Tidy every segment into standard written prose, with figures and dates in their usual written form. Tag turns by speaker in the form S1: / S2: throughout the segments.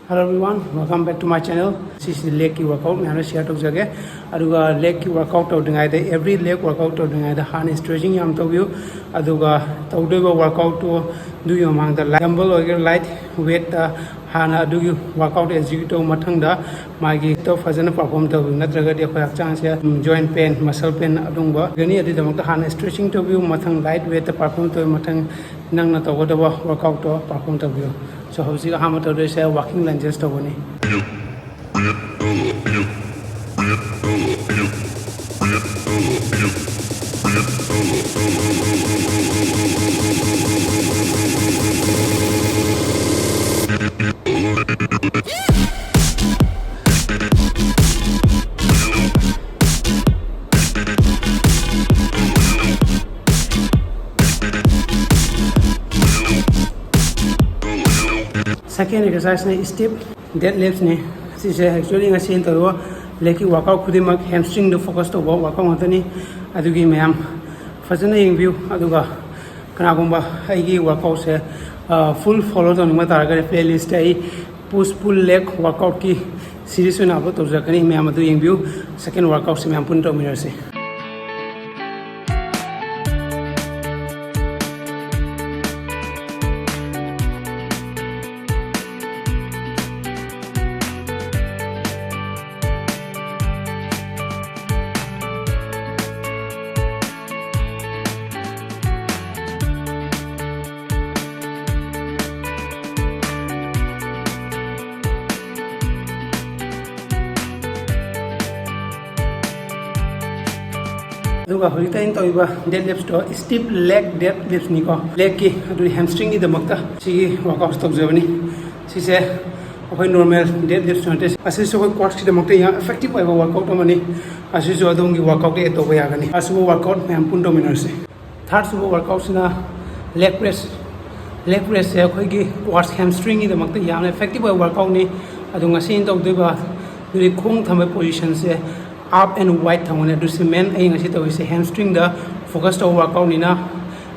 S1: Hello everyone, welcome back to my channel. This is the leg workout. I share together. Aduga leg workout to every leg workout to the hand stretching yam to you. Aduga to workout to do you among the dumbbell or light weight hana do you workout as you to matanga magi to fazana perform to natraga de chance joint pain, muscle pain adungba. Gani adi the hand stretching to you matang light weight perform to matang nang na to workout to perform to you. So how is it? How much is walking lunges to one? Second exercise is step deadlifts. This is actually a scene to leg workout. Could make hamstring the focus to work on Anthony. Adugi ma'am. Fascinating view. Aduga Kanagumba Hagi workouts full followed on Mataraga playlist. Push pull leg workout key series when about to Zakani ma'am doing view. Second workout, Simam Punto Mirasi. Duga horitain Thoiba deadlifts to steep leg deadlifts niko leg ki adu hamstring ni damakta si workout to jawni si se oi normal deadlifts nante asi so quads ki damakta ya effective workout amani asi so adongi workout e to ya gani asu workout mem pun dominance third subo workout na leg press se khoi ki quads hamstring ni damakta ya effective workout ni adu ngasi to duba duri khong thame position se up and wide thangone do cement ai ngasi to se hamstring da focus to workout ni na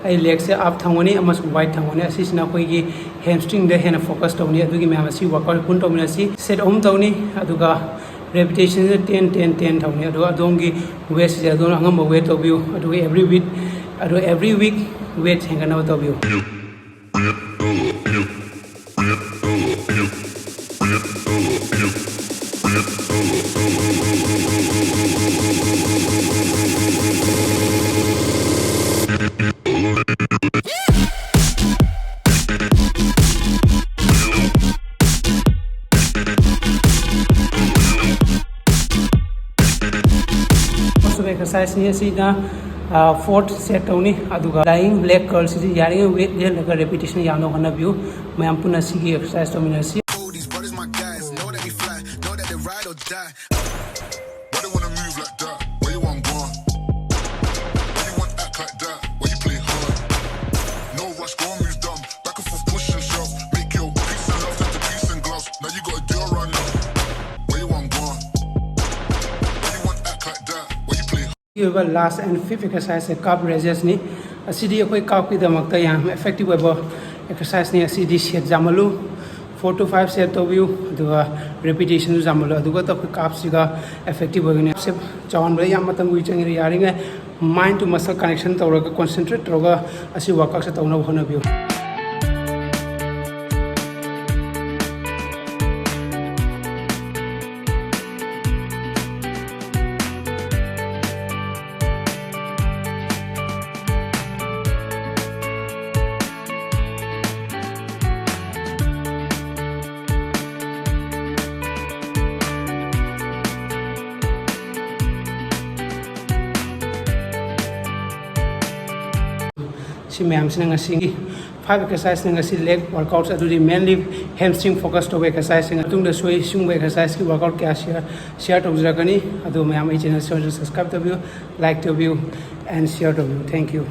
S1: ai leg se up thangone amas wide thangone asisna koi gi hamstring da hena focus to ni adugi ma asi workout pun to mina si set om to ni aduga repetition 10 thangone adu adongi weight se adon angam weight to view adu every week weight hangana to view exercise ni si na fourth set tawni aduga lying leg curls si yari weight le laga repetition yano hana view mayam puna si gi exercise to mina si
S2: these brothers my guys know that we fly know that they ride or die why they wanna move like that where you want go why you want act like that why you play hard no rush go move dumb back and forth push and shove make your peace and love into peace and gloves now you gotta do a run where you want go why you want act like that why you play
S1: last and fifth exercise calf raises ni asidi koi calf ki damakta yam effective exercise ni asidi set jamalu 4 to 5 set to view aduga repetition jamalu aduga to calf siga effective ogani se chawan bra yam matang wi changi yaringa mind to muscle connection tawraga concentrate tawraga asi workout se tawna hona view si ma'am sinanga singi 5 exercise nga si leg workouts adu mainly hamstring focus to exercise nga tung da soi sung exercise ki workout kya share to jagani adu ma'am channel subscribe to view like to view and share to view thank you